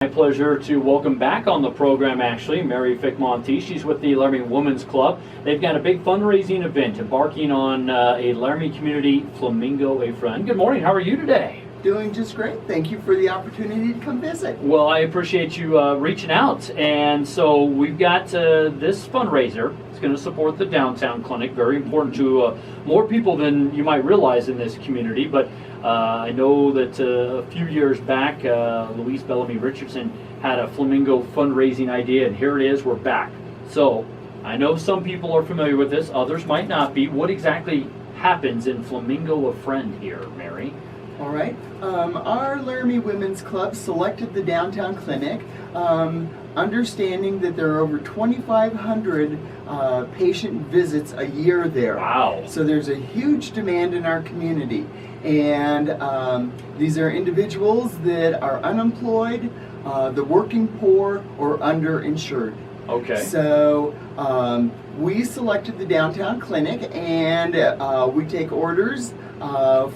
My pleasure to welcome back on the program, actually, Mary Fick Monteith. She's with the Laramie Women's Club. They've got a big fundraising event embarking on a Laramie community, Flamingo, a friend. Good morning. How are you today? Doing just great. Thank you for the opportunity to come visit. Well, I appreciate you reaching out. And so we've got this fundraiser. It's going to support the downtown clinic. Very important to more people than you might realize in this community. But I know that a few years back, Louise Bellamy Richardson had a Flamingo fundraising idea, and here it is, we're back. So I know some people are familiar with this, others might not be. What exactly happens in Flamingo a Friend here, Mary? All right. Our Laramie Women's Club selected the downtown clinic, understanding that there are over 2,500 patient visits a year there. Wow. So there's a huge demand in our community. And these are individuals that are unemployed, the working poor, or underinsured. Okay. So we selected the downtown clinic, and we take orders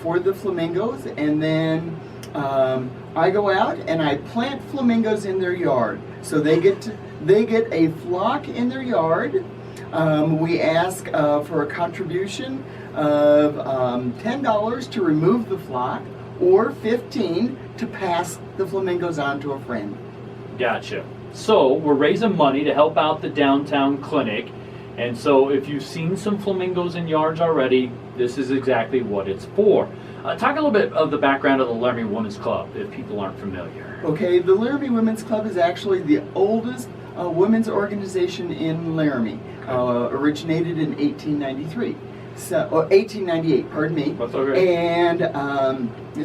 for the flamingos, and then I go out and I plant flamingos in their yard. So they get a flock in their yard. We ask for a contribution of $10 to remove the flock, or $15 to pass the flamingos on to a friend. Gotcha. So we're raising money to help out the downtown clinic. And so if you've seen some flamingos in yards already, this is exactly what it's for. Talk a little bit of the background of the Laramie Women's Club, if people aren't familiar. Okay, the Laramie Women's Club is actually the oldest women's organization in Laramie. Originated in 1893. So, 1898, pardon me. That's okay. And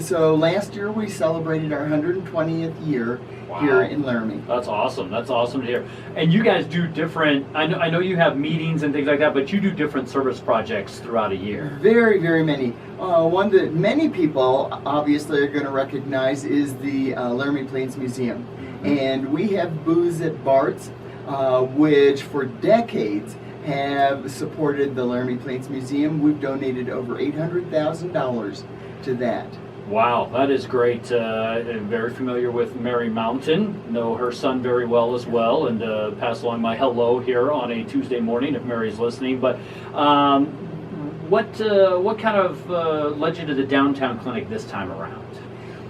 so last year we celebrated our 120th year. Wow. Here in Laramie. That's awesome. That's awesome to hear. And you guys do different, I know you have meetings and things like that, but you do different service projects throughout a year. Very, very many. One that many people obviously are going to recognize is the Laramie Plains Museum. Mm-hmm. And we have booths at Bart's, which for decades have supported the Laramie Plains Museum. We've donated over $800,000 to that. Wow, that is great. I'm very familiar with Mary Mountain. Know her son very well as well, and pass along my hello here on a Tuesday morning if Mary's listening. But what kind of led you to the downtown clinic this time around?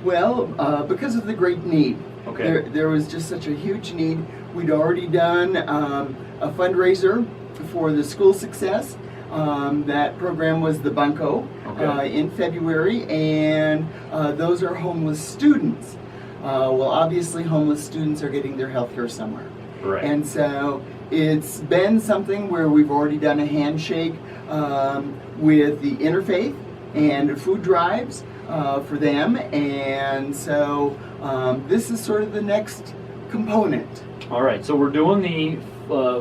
Well, because of the great need. Okay. There was just such a huge need. We'd already done a fundraiser for the school success. That program was the Bunko. Okay. In February, and those are homeless students. Well, obviously homeless students are getting their health care somewhere. Right. And so it's been something where we've already done a handshake with the Interfaith and food drives for them, and so this is sort of the next component. All right, so we're doing the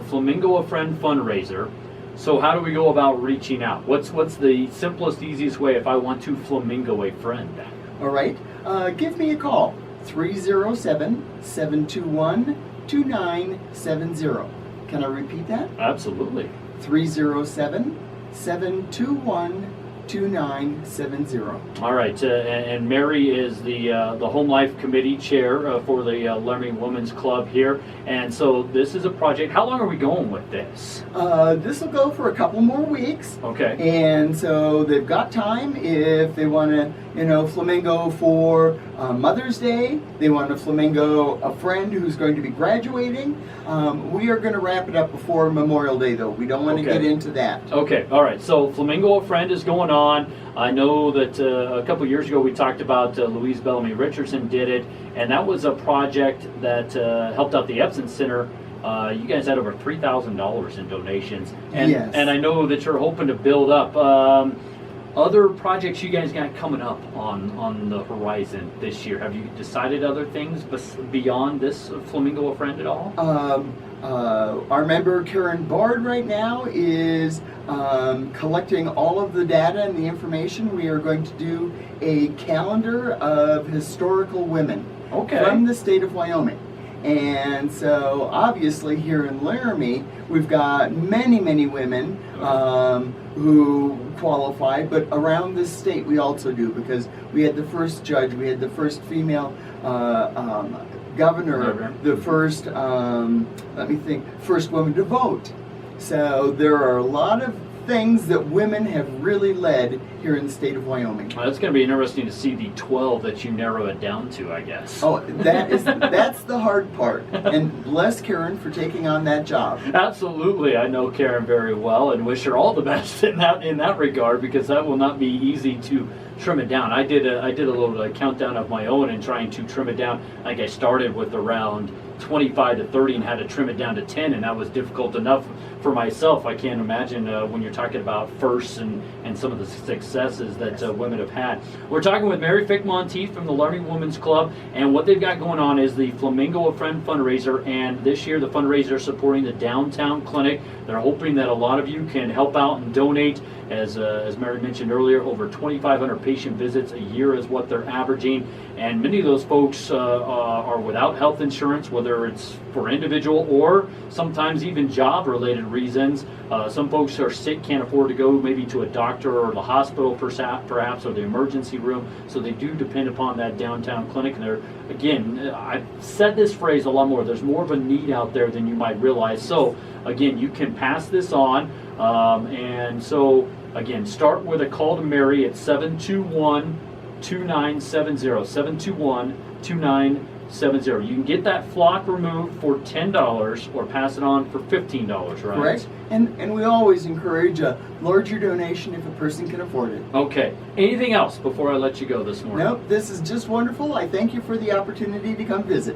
Flamingo a Friend fundraiser. So how do we go about reaching out? What's the simplest, easiest way if I want to Flamingo a friend? All right. Give me a call, 307-721-2970. Can I repeat that? Absolutely. 307-721-2970. All right, and Mary is the Home Life Committee Chair for the Laramie Women's Club here, and so this is a project. How long are we going with this? This will go for a couple more weeks. Okay. And so they've got time if they want to, flamingo for Mother's Day. They want to flamingo a friend who's going to be graduating. We are going to wrap it up before Memorial Day, though. We don't want to get into that. Okay. All right. So Flamingo a Friend is going on. I know that a couple years ago we talked about Louise Bellamy Richardson did it, and that was a project that helped out the Epson Center. You guys had over $3,000 in donations, and yes. And I know that you're hoping to build up other projects you guys got coming up on the horizon this year. Have you decided other things beyond this Flamingo a Friend at all? Our member Karen Bard right now is collecting all of the data and the information. We are going to do a calendar of historical women from the state of Wyoming. And so obviously here in Laramie, we've got many, many women who qualify, but around this state we also do, because we had the first judge, we had the first female governor, the first, let me think, first woman to vote. So there are a lot of things that women have really led here in the state of Wyoming. Well, it's going to be interesting to see the 12 that you narrow it down to, I guess. Oh, that's the hard part. And bless Karen for taking on that job. Absolutely, I know Karen very well and wish her all the best in that regard, because that will not be easy to trim it down. I did a little countdown of my own and trying to trim it down. I think I started with around 25 to 30 and had to trim it down to 10, and that was difficult enough for myself. I can't imagine when you're talking about firsts and some of the successes that women have had. We're talking with Mary Fick Monteith from the Laramie Women's Club, and what they've got going on is the Flamingo a Friend fundraiser, and this year the fundraiser is supporting the downtown clinic. They're hoping that a lot of you can help out and donate. As Mary mentioned earlier, over 2,500 patient visits a year is what they're averaging, and many of those folks are without health insurance, whether it's for individual or sometimes even job-related reasons. Some folks are sick, can't afford to go maybe to a doctor or the hospital perhaps, or the emergency room, so they do depend upon that downtown clinic. And they're, again, I've said this phrase a lot more, there's more of a need out there than you might realize. So again, you can pass this on, and so again, start with a call to Mary at 721-2970, 721-2970. You can get that flock removed for $10 or pass it on for $15, right? Correct. And we always encourage a larger donation if a person can afford it. Okay. Anything else before I let you go this morning? Nope, this is just wonderful. I thank you for the opportunity to come visit.